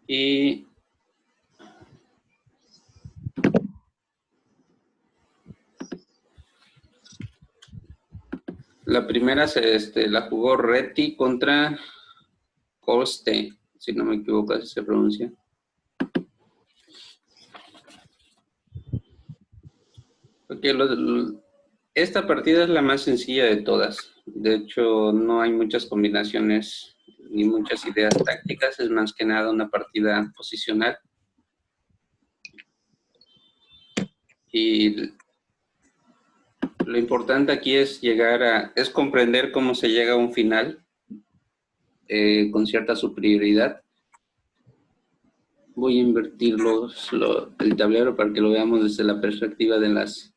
Y la primera la jugó Reti contra Koste, si no me equivoco, así se pronuncia. Porque esta partida es la más sencilla de todas. De hecho, no hay muchas combinaciones ni muchas ideas tácticas. Es más que nada una partida posicional. Y lo importante aquí es es comprender cómo se llega a un final con cierta superioridad. Voy a invertir el tablero para que lo veamos desde la perspectiva de las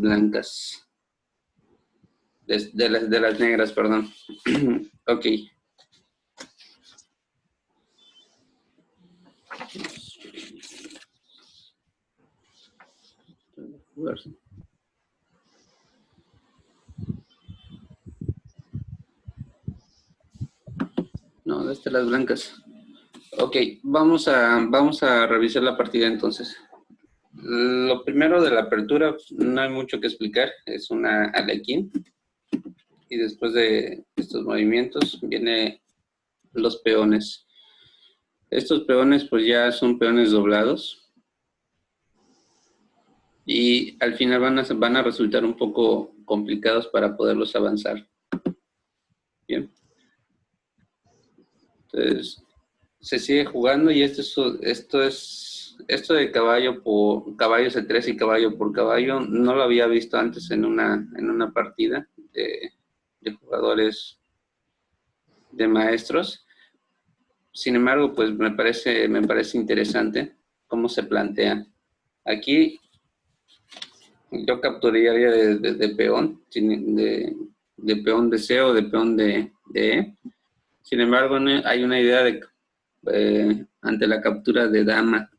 blancas. De las negras, perdón. Ok. No, desde las blancas. Ok, vamos a revisar la partida entonces. Lo primero de la apertura, no hay mucho que explicar, es una alequín. Y después de estos movimientos vienen los peones. Estos peones pues ya son peones doblados. Y al final van a resultar un poco complicados para poderlos avanzar. Bien. Entonces, se sigue jugando y esto de caballo por caballo C3 y caballo por caballo no lo había visto antes en una partida de jugadores de maestros. Sin embargo, pues me parece interesante cómo se plantea. Aquí yo capturaría de peón, de peón de C o de peón de E. Sin embargo, hay una idea ante la captura de dama,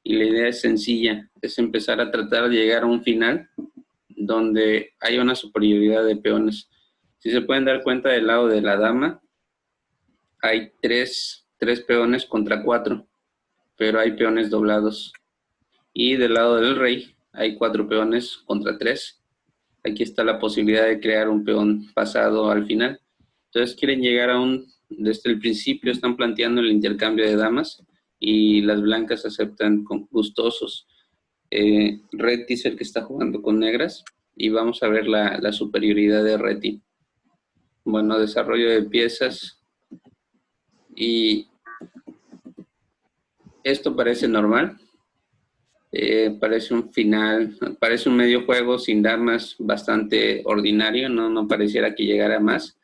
y la idea es sencilla, es empezar a tratar de llegar a un final donde hay una superioridad de peones. Si se pueden dar cuenta, del lado de la dama hay tres peones contra 4, pero hay peones doblados. Y del lado del rey hay 4 peones contra 3. Aquí está la posibilidad de crear un peón pasado al final. Entonces quieren llegar desde el principio están planteando el intercambio de damas y las blancas aceptan con gustosos. Reti es el que está jugando con negras y vamos a ver la superioridad de Reti. Bueno, desarrollo de piezas y esto parece normal. Parece un final, parece un medio juego sin damas bastante ordinario, no pareciera que llegara más.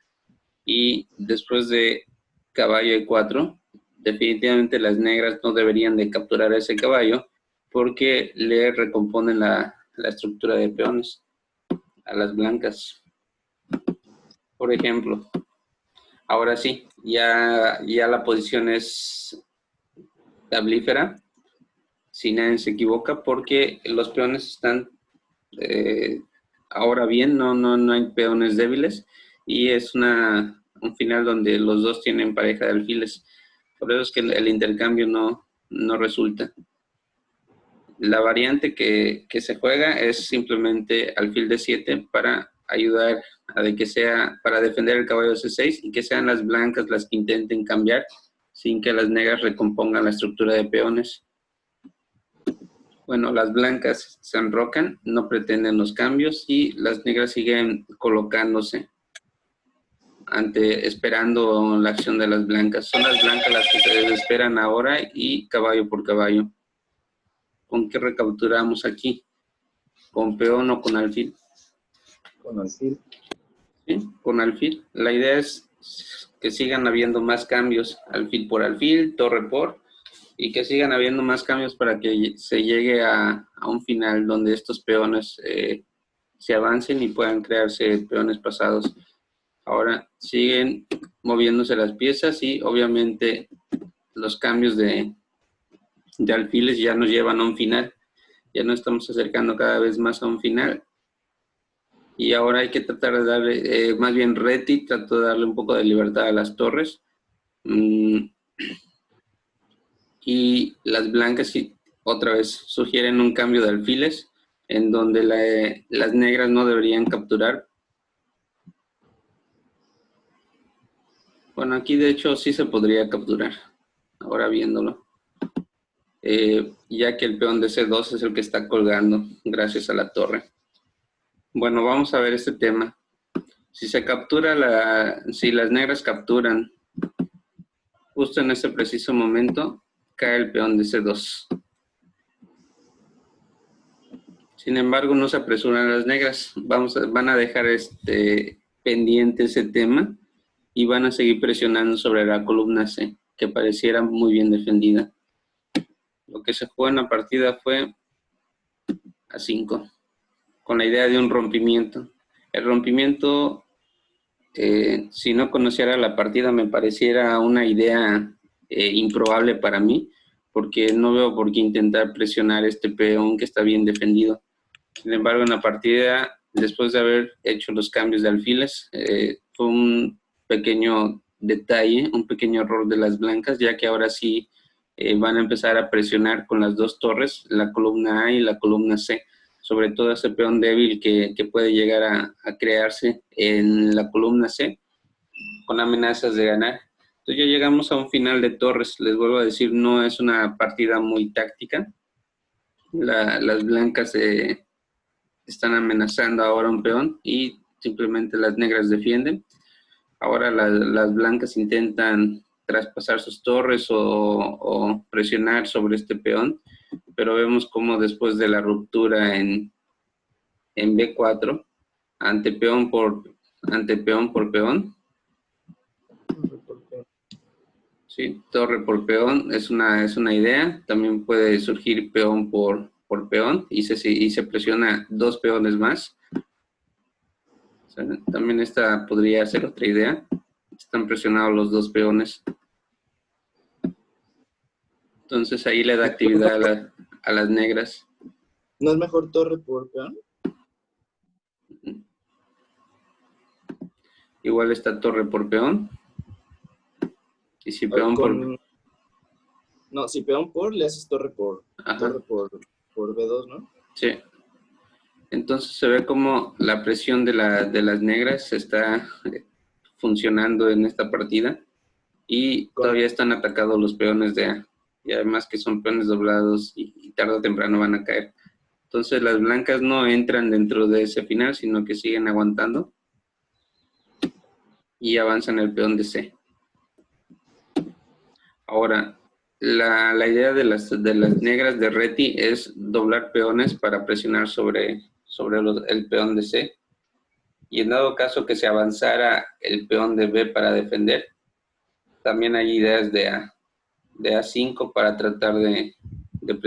Y después de caballo E4, definitivamente las negras no deberían de capturar ese caballo porque le recomponen la estructura de peones a las blancas. Por ejemplo, ahora sí, ya la posición es tablífera, si nadie se equivoca, porque los peones están ahora bien, no hay peones débiles y es un final donde los dos tienen pareja de alfiles. Por eso es que el intercambio no resulta. La variante que se juega es simplemente alfil de 7 para ayudar para defender el caballo C6 y que sean las blancas las que intenten cambiar sin que las negras recompongan la estructura de peones. Bueno, las blancas se enrocan, no pretenden los cambios y las negras siguen colocándose esperando la acción de las blancas. Son las blancas las que se desesperan ahora y caballo por caballo. ¿Con qué recapturamos aquí? ¿Con peón o con alfil? Con alfil. Sí, con alfil. La idea es que sigan habiendo más cambios, alfil por alfil, torre por, y que sigan habiendo más cambios para que se llegue a un final donde estos peones se avancen y puedan crearse peones pasados. Ahora siguen moviéndose las piezas y obviamente los cambios de alfiles ya nos llevan a un final. Ya nos estamos acercando cada vez más a un final. Y ahora hay que tratar de darle, más bien Reti trató de darle un poco de libertad a las torres. y las blancas otra vez sugieren un cambio de alfiles en donde las negras no deberían capturar. Bueno, aquí de hecho sí se podría capturar, ahora viéndolo. Ya que el peón de C2 es el que está colgando gracias a la torre. Bueno, vamos a ver este tema. Si se captura si las negras capturan justo en ese preciso momento, cae el peón de C2. Sin embargo, no se apresuran las negras. Van a dejar pendiente ese tema y van a seguir presionando sobre la columna C, que pareciera muy bien defendida. Lo que se jugó en la partida fue A5, con la idea de un rompimiento. El rompimiento, si no conociera la partida, me pareciera una idea improbable para mí, porque no veo por qué intentar presionar este peón que está bien defendido. Sin embargo, en la partida, después de haber hecho los cambios de alfiles, fue un pequeño detalle, un pequeño error de las blancas, ya que ahora sí van a empezar a presionar con las dos torres, la columna A y la columna C, sobre todo ese peón débil que puede llegar a crearse en la columna C, con amenazas de ganar. Entonces ya llegamos a un final de torres. Les vuelvo a decir, no es una partida muy táctica. Las blancas están amenazando ahora un peón y simplemente las negras defienden. Ahora las blancas intentan traspasar sus torres o presionar sobre este peón, pero vemos como después de la ruptura en B4, ante peón por peón, sí, torre por peón es una idea. También puede surgir peón por peón y se presiona dos peones más. También esta podría ser otra idea. Están presionados los dos peones. Entonces ahí le da actividad a las negras. ¿No es mejor torre por peón? Igual está torre por peón. Y si peón por... No, si peón por, le haces torre por B2, ¿no? Sí. Entonces se ve como la presión de las negras está funcionando en esta partida. Y todavía están atacados los peones de A. Y además que son peones doblados y tarde o temprano van a caer. Entonces las blancas no entran dentro de ese final, sino que siguen aguantando. Y avanzan el peón de C. Ahora, la idea de las negras de Reti es doblar peones para presionar sobre el peón de C. Y en dado caso que se avanzara el peón de B para defender, también hay ideas de A5 para tratar de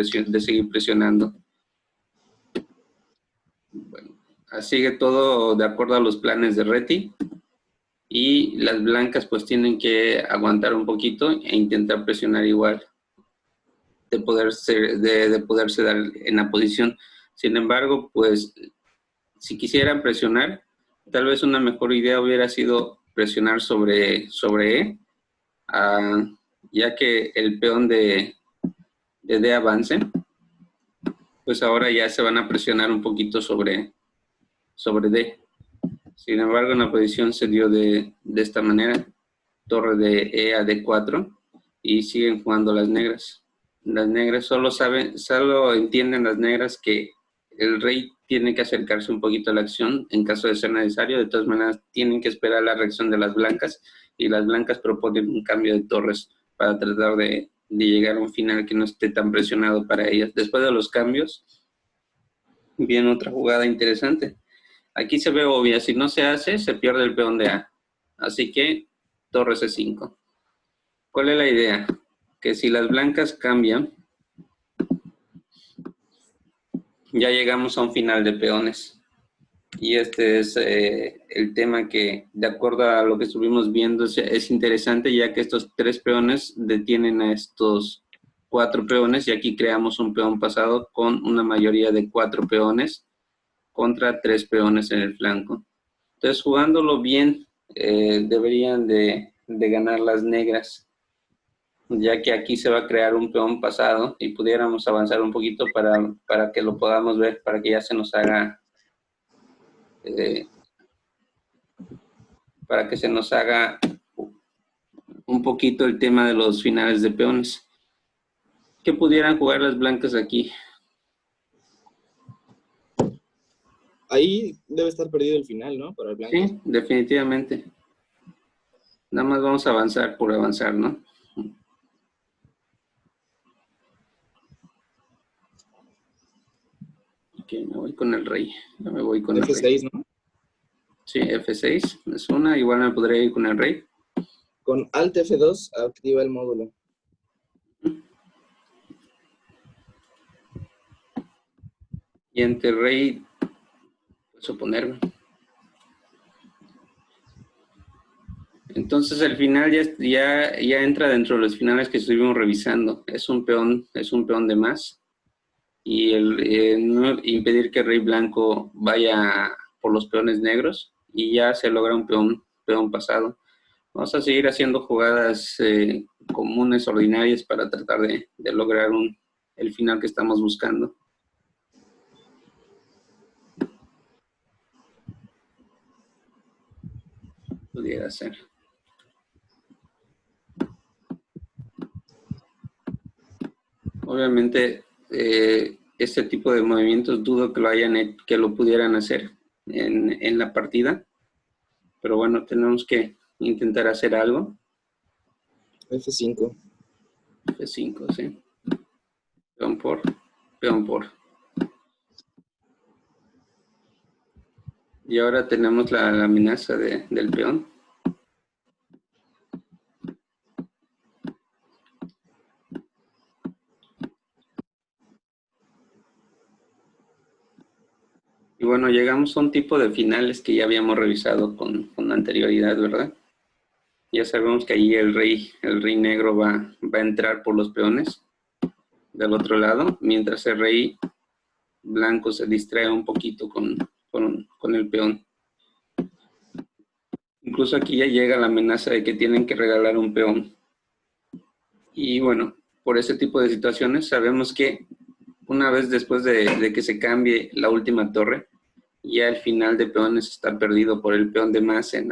seguir presionando. Bueno, sigue todo de acuerdo a los planes de Reti. Y las blancas pues tienen que aguantar un poquito e intentar presionar igual de poderse dar en la posición. Sin embargo, pues si quisieran presionar, tal vez una mejor idea hubiera sido presionar sobre E, ya que el peón de D avance, pues ahora ya se van a presionar un poquito sobre D. Sin embargo, en la posición se dio de esta manera, torre de E a D4, y siguen jugando las negras. Las negras solo entienden las negras que el rey tiene que acercarse un poquito a la acción en caso de ser necesario. De todas maneras, tienen que esperar la reacción de las blancas, y las blancas proponen un cambio de torres para tratar de llegar a un final que no esté tan presionado para ellas. Después de los cambios, viene otra jugada interesante. Aquí se ve obvia, si no se hace, se pierde el peón de A. Así que, torre C5. ¿Cuál es la idea? Que si las blancas cambian, ya llegamos a un final de peones. Y este es el tema que, de acuerdo a lo que estuvimos viendo, es interesante, ya que estos tres peones detienen a estos cuatro peones, y aquí creamos un peón pasado con una mayoría de 4 peones contra 3 peones en el flanco. Entonces, jugándolo bien, deberían de ganar las negras. ya que aquí se va a crear un peón pasado y pudiéramos avanzar un poquito para que lo podamos ver, para que ya se nos haga, para que se nos haga un poquito el tema de los finales de peones. ¿Qué pudieran jugar las blancas aquí? Ahí debe estar perdido el final, ¿no? Para el blanco. Sí, definitivamente. Nada más vamos a avanzar por avanzar, ¿no? Ok, me voy con el rey. Ya me voy con el rey. F6, ¿no? Sí, F6 es una. Igual me podría ir con el rey. Con Alt F2 activa el módulo. Y ante rey, pues oponerme. Entonces el final ya entra dentro de los finales que estuvimos revisando. Es un peón de más. Y no impedir que el rey blanco vaya por los peones negros. Y ya se logra un peón pasado. Vamos a seguir haciendo jugadas comunes, ordinarias, para tratar de lograr el final que estamos buscando. Pudiera ser. Obviamente, este tipo de movimientos dudo que lo pudieran hacer en la partida. Pero bueno, tenemos que intentar hacer algo. F5. F5, sí. Peón por, peón por. Y ahora tenemos la amenaza del peón. Y bueno, llegamos a un tipo de finales que ya habíamos revisado con anterioridad, ¿verdad? Ya sabemos que ahí el rey negro va a entrar por los peones del otro lado, mientras el rey blanco se distrae un poquito con el peón. Incluso aquí ya llega la amenaza de que tienen que regalar un peón. Y bueno, por ese tipo de situaciones sabemos que una vez después de que se cambie la última torre, ya el final de peones está perdido por el peón de más en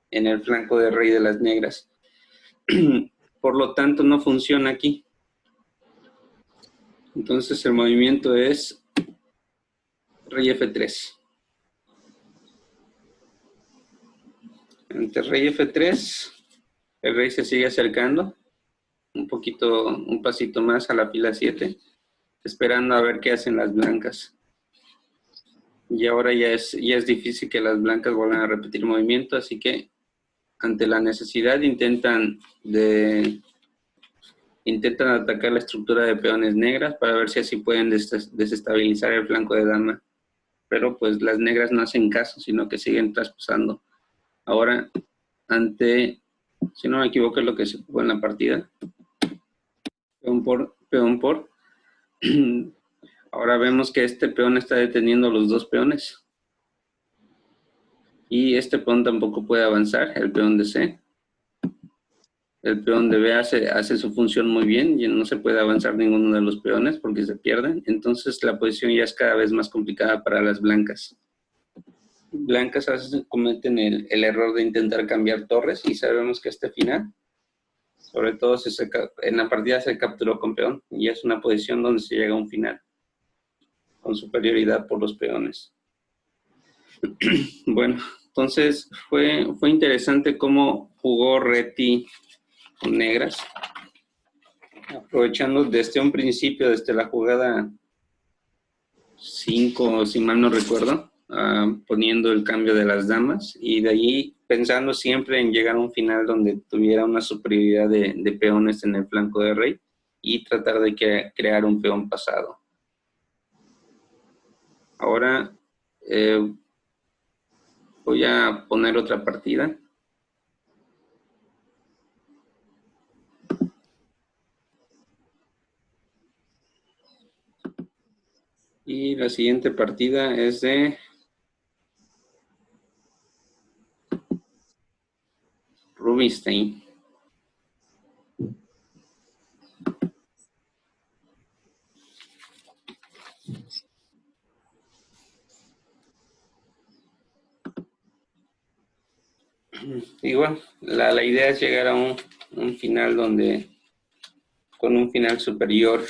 el flanco del rey de las negras. Por lo tanto, no funciona aquí. Entonces el movimiento es rey F3. Ante rey F3, el rey se sigue acercando un pasito más a la fila 7, esperando a ver qué hacen las blancas. Y ahora ya es difícil que las blancas vuelvan a repetir movimiento, así que ante la necesidad intentan atacar la estructura de peones negras para ver si así pueden desestabilizar el flanco de dama. Pero pues las negras no hacen caso, sino que siguen traspasando. Ahora, si no me equivoco, es lo que se jugó en la partida. Peón por. Ahora vemos que este peón está deteniendo los dos peones. Y este peón tampoco puede avanzar, el peón de C. El peón de B hace su función muy bien y no se puede avanzar ninguno de los peones porque se pierden. Entonces la posición ya es cada vez más complicada para las blancas. Blancas a veces cometen el error de intentar cambiar torres y sabemos que este final, sobre todo si en la partida se capturó con peón y es una posición donde se llega a un final con superioridad por los peones. Bueno, entonces fue interesante cómo jugó Reti con negras, aprovechando desde un principio, desde la jugada 5, si mal no recuerdo, poniendo el cambio de las damas y de ahí pensando siempre en llegar a un final donde tuviera una superioridad de peones en el flanco de rey y tratar de crear un peón pasado. Ahora voy a poner otra partida. Y la siguiente partida es de Rubinstein. igual, la idea es llegar a un final con un final superior.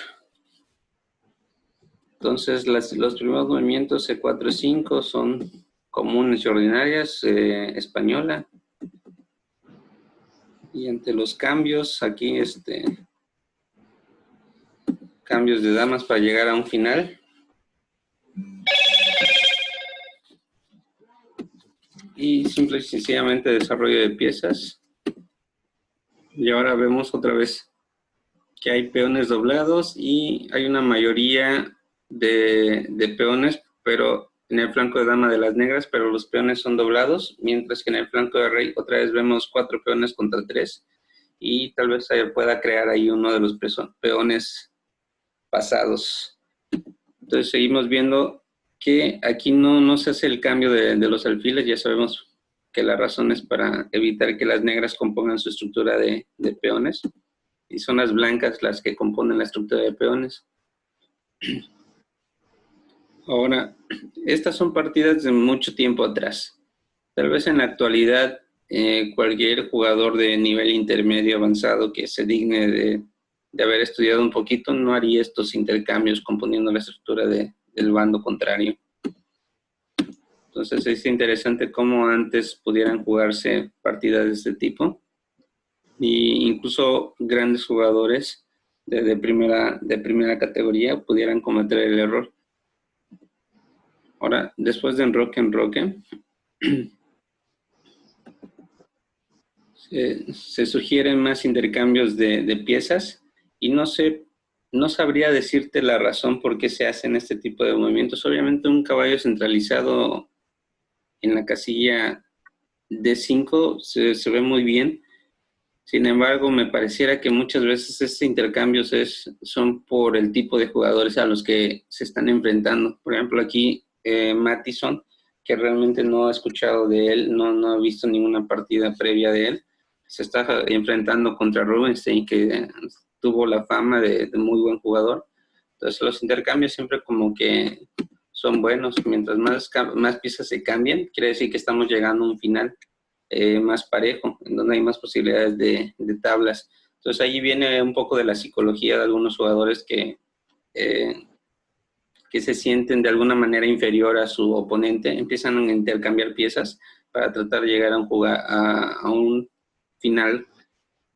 Entonces, los primeros movimientos C4, E5 son comunes y ordinarias, española. Y ante los cambios, aquí cambios de damas para llegar a un final. Y simple y sencillamente desarrollo de piezas. Y ahora vemos otra vez que hay peones doblados y hay una mayoría de peones, pero en el flanco de dama de las negras, pero los peones son doblados, mientras que en el flanco de rey otra vez vemos 4 peones contra 3 y tal vez se pueda crear ahí uno de los peones pasados. Entonces seguimos viendo que aquí no se hace el cambio de los alfiles, ya sabemos que la razón es para evitar que las negras compongan su estructura de peones, y son las blancas las que componen la estructura de peones. Ahora, estas son partidas de mucho tiempo atrás. Tal vez en la actualidad cualquier jugador de nivel intermedio avanzado que se digne de haber estudiado un poquito no haría estos intercambios componiendo la estructura del bando contrario. Entonces es interesante cómo antes pudieran jugarse partidas de este tipo. Y incluso grandes jugadores de primera categoría pudieran cometer el error. Ahora, después de enroque, se sugieren más intercambios de piezas y no sabría decirte la razón por qué se hacen este tipo de movimientos. Obviamente un caballo centralizado en la casilla D5 se ve muy bien. Sin embargo, me pareciera que muchas veces estos intercambios son por el tipo de jugadores a los que se están enfrentando. Por ejemplo, aquí Mattison, que realmente no he escuchado de él, no he visto ninguna partida previa de él, se está enfrentando contra Rubinstein, que tuvo la fama de muy buen jugador. Entonces, los intercambios siempre como que son buenos. Mientras más piezas se cambien, quiere decir que estamos llegando a un final más parejo, en donde hay más posibilidades de tablas. Entonces ahí viene un poco de la psicología de algunos jugadores que se sienten de alguna manera inferior a su oponente, empiezan a intercambiar piezas para tratar de llegar a un final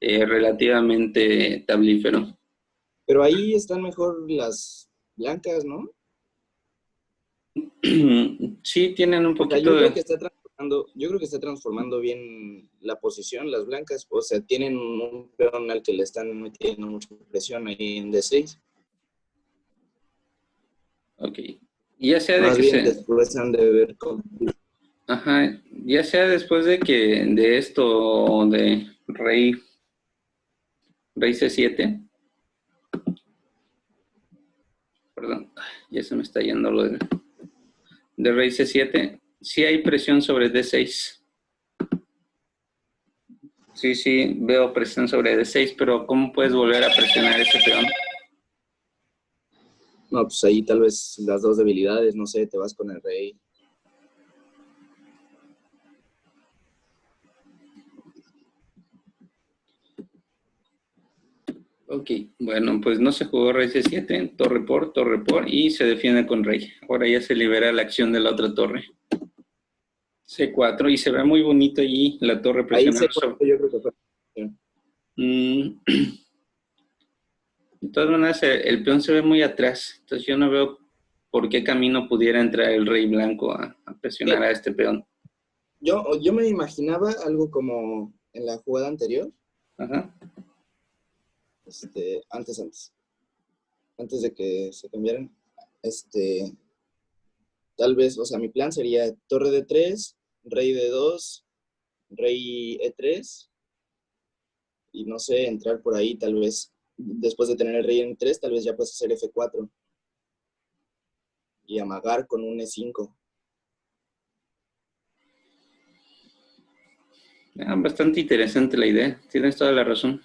relativamente tablífero. Pero ahí están mejor las blancas, ¿no? Sí, tienen un poquito yo creo que está transformando bien la posición, las blancas. O sea, tienen un peón al que le están metiendo mucha presión ahí en D6. Ok. Ya sea Más bien después han de ver cómo... Ajá, ya sea después de esto o de rey C7. Perdón, ya se me está yendo lo de rey C7. Sí hay presión sobre D6. Sí, veo presión sobre D6, pero ¿cómo puedes volver a presionar ese peón? No, pues ahí tal vez las dos debilidades, no sé, te vas con el rey. Ok, bueno, pues no se jugó rey C7, torre por, y se defiende con rey. Ahora ya se libera la acción de la otra torre. C4, y se ve muy bonito allí la torre presionando. Ahí C4 yo creo que fue. De todas maneras, el peón se ve muy atrás, entonces yo no veo por qué camino pudiera entrar el rey blanco a presionar a este peón. Yo me imaginaba algo como en la jugada anterior. Ajá. Antes de que se cambiaran, tal vez, o sea, mi plan sería torre D3, rey D2, rey E3, y no sé, entrar por ahí, tal vez, después de tener el rey en 3, tal vez ya puedes hacer F4, y amagar con un E5. Bastante interesante la idea, tienes toda la razón.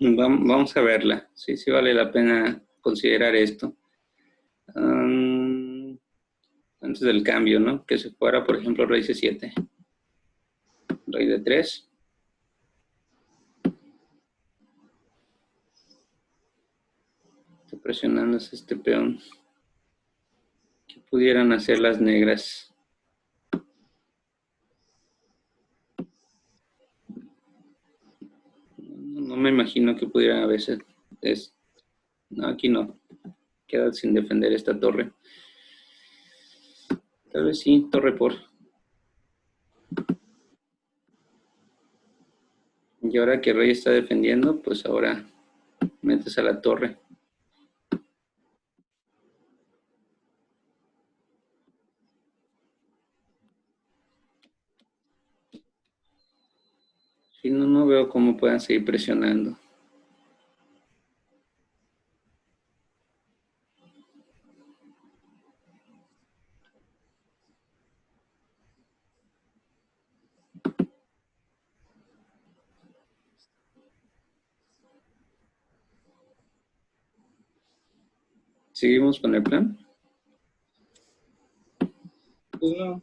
Vamos a verla, sí vale la pena considerar esto. Antes del cambio, ¿no? Que se fuera, por ejemplo, rey C7. Rey de 3. Está presionándose este peón. ¿Qué pudieran hacer las negras? No me imagino que pudieran a veces. No, aquí no. Queda sin defender esta torre. Tal vez sí, torre por. Y ahora que rey está defendiendo, pues ahora metes a la torre. Si no, no veo cómo puedan seguir presionando. ¿Seguimos con el plan? Pues no.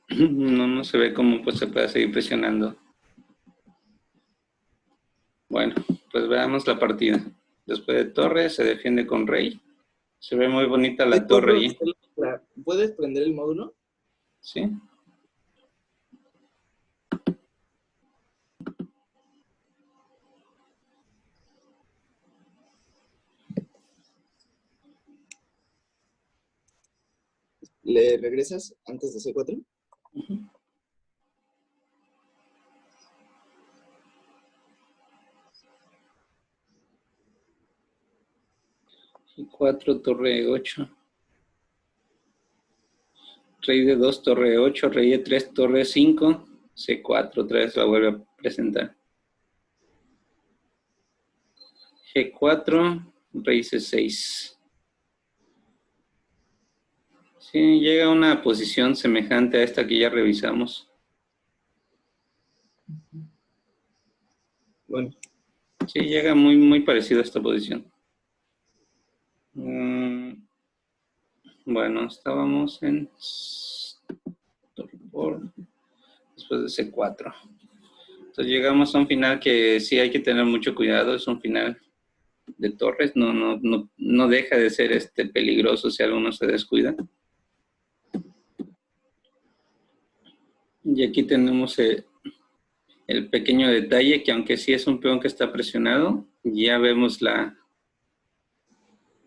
No se ve cómo pues, se puede seguir presionando. Bueno, pues veamos la partida. Después de torre se defiende con rey. Se ve muy bonita la torre ahí. ¿Puedes prender el módulo? Sí. ¿Le regresas antes de C4? Y4, torre 8. Rey de 2, torre 8. Rey de 3, torre 5. C4, otra vez la vuelve a presentar. G4, rey C6. Sí, llega a una posición semejante a esta que ya revisamos. Bueno. Sí, llega muy parecido a esta posición. Bueno, estábamos en después de C4. Entonces llegamos a un final que sí hay que tener mucho cuidado. Es un final de torres. No deja de ser peligroso si alguno se descuida. Y aquí tenemos el pequeño detalle que aunque sí es un peón que está presionado, ya vemos la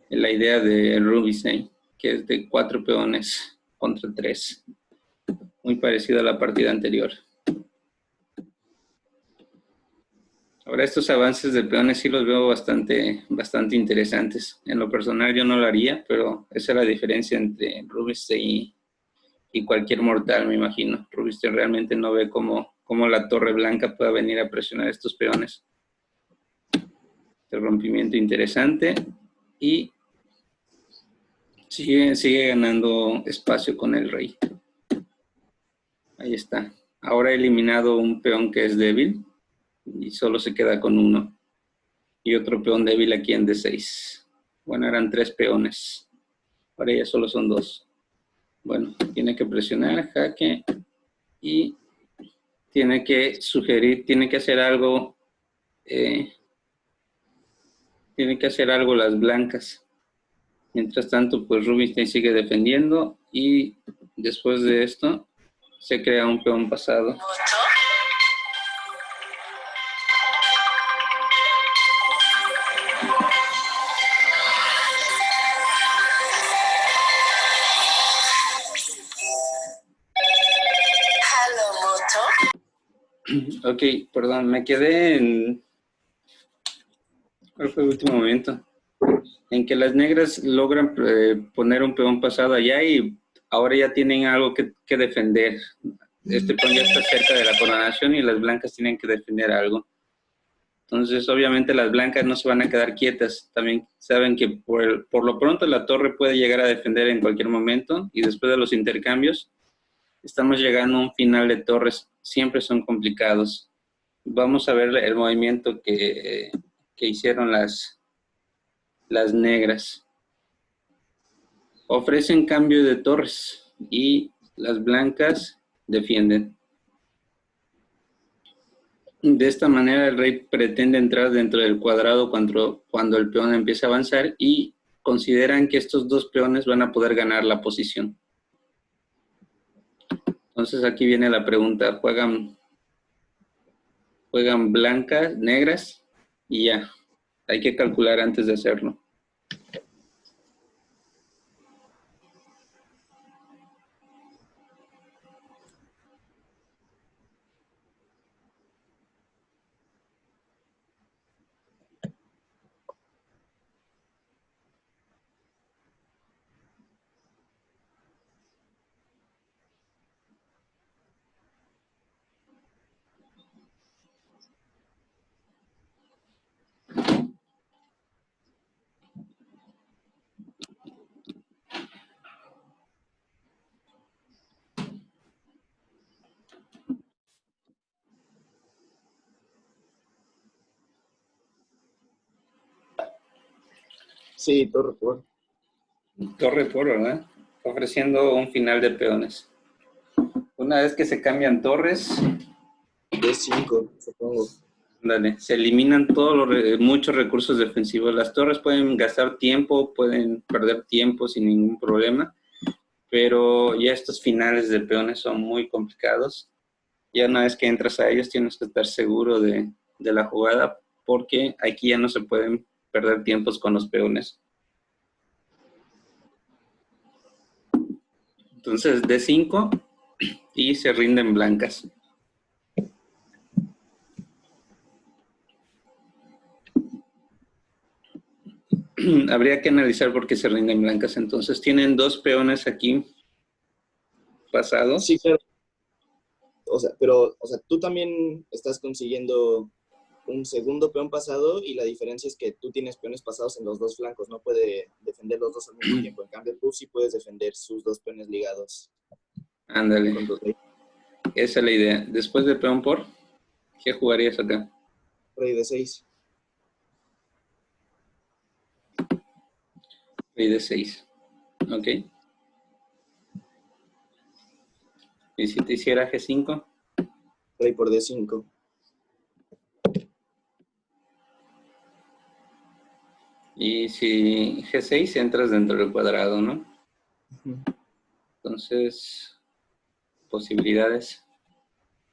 idea de Rubinstein, que es de 4 peones contra 3. Muy parecido a la partida anterior. Ahora estos avances de peones sí los veo bastante interesantes. En lo personal yo no lo haría, pero esa es la diferencia entre Rubinstein y cualquier mortal, me imagino. Rubinstein realmente no ve cómo la torre blanca pueda venir a presionar estos peones. El rompimiento interesante y sigue ganando espacio con el rey. Ahí está. Ahora he eliminado un peón que es débil y solo se queda con uno. Y otro peón débil aquí en D6. Bueno, eran 3 peones. Ahora ya solo son 2. Bueno, tiene que presionar, jaque y tiene que sugerir, tiene que hacer algo las blancas. Mientras tanto, pues Rubinstein sigue defendiendo y después de esto se crea un peón pasado. Ok, perdón, me quedé en... ¿Cuál fue el último momento? En que las negras logran poner un peón pasado allá y ahora ya tienen algo que defender. Este peón ya está cerca de la coronación y las blancas tienen que defender algo. Entonces, obviamente, las blancas no se van a quedar quietas. También saben que por lo pronto la torre puede llegar a defender en cualquier momento y después de los intercambios estamos llegando a un final de torres. Siempre son complicados. Vamos a ver el movimiento que hicieron las negras. Ofrecen cambio de torres y las blancas defienden. De esta manera el rey pretende entrar dentro del cuadrado cuando el peón empieza a avanzar y consideran que estos dos peones van a poder ganar la posición. Entonces aquí viene la pregunta, juegan blancas, negras y ya. Hay que calcular antes de hacerlo. Sí, torre por. Torre por, ¿verdad? Ofreciendo un final de peones. Una vez que se cambian torres, D5, supongo. dale, se eliminan muchos recursos defensivos. Las torres pueden gastar tiempo, pueden perder tiempo sin ningún problema, pero ya estos finales de peones son muy complicados. Ya una vez que entras a ellos tienes que estar seguro de la jugada, porque aquí ya no se pueden perder tiempos con los peones. Entonces D5 y se rinden blancas. Habría que analizar por qué se rinden blancas. Entonces tienen dos peones aquí pasados. Sí, claro. Pero tú también estás consiguiendo un segundo peón pasado y la diferencia es que tú tienes peones pasados en los dos flancos, no puede defender los dos al mismo tiempo. En cambio, tú sí puedes defender sus dos peones ligados. Ándale. Esa es la idea. Después de peón por, ¿qué jugarías acá? Rey de 6. Rey de 6. Ok. ¿Y si te hiciera G5? Rey por D5. Y si G6 entras dentro del cuadrado, ¿no? Entonces, posibilidades.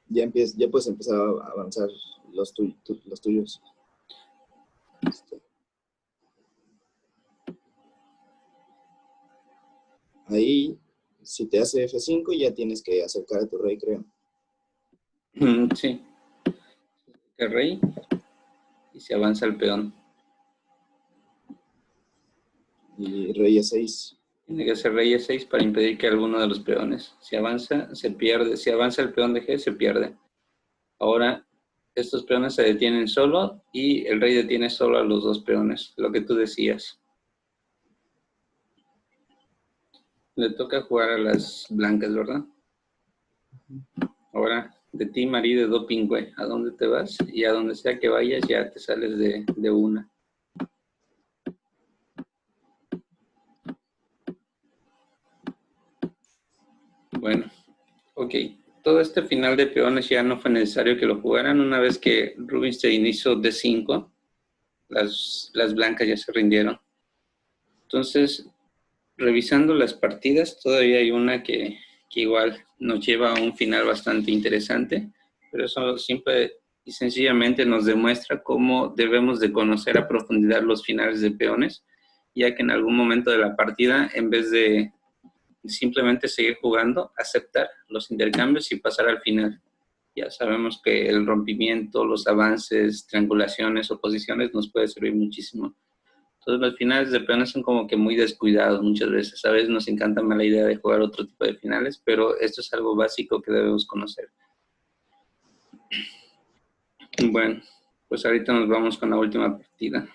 Ya puedes empezar a avanzar los tuyos. Ahí, si te hace F5, ya tienes que acercar a tu rey, creo. Sí. El rey y se avanza el peón. Y rey E6. Tiene que ser rey E6 para impedir que alguno de los peones, si avanza, se pierde. Si avanza el peón de G, se pierde. Ahora, estos peones se detienen solo y el rey detiene solo a los dos peones, lo que tú decías. Le toca jugar a las blancas, ¿verdad? Ahora, de ti, Marí, de do pingüe, ¿a dónde te vas? Y a donde sea que vayas, ya te sales de una. Bueno, ok. Todo este final de peones ya no fue necesario que lo jugaran. Una vez que Rubinstein hizo D5, las blancas ya se rindieron. Entonces, revisando las partidas, todavía hay una que igual nos lleva a un final bastante interesante, pero eso simple y sencillamente nos demuestra cómo debemos de conocer a profundidad los finales de peones, ya que en algún momento de la partida, en vez de simplemente seguir jugando, aceptar los intercambios y pasar al final. Ya sabemos que el rompimiento, los avances, triangulaciones, oposiciones nos puede servir muchísimo. Entonces los finales de peones son como que muy descuidados muchas veces. A veces nos encanta más la idea de jugar otro tipo de finales, pero esto es algo básico que debemos conocer. Bueno, pues ahorita nos vamos con la última partida.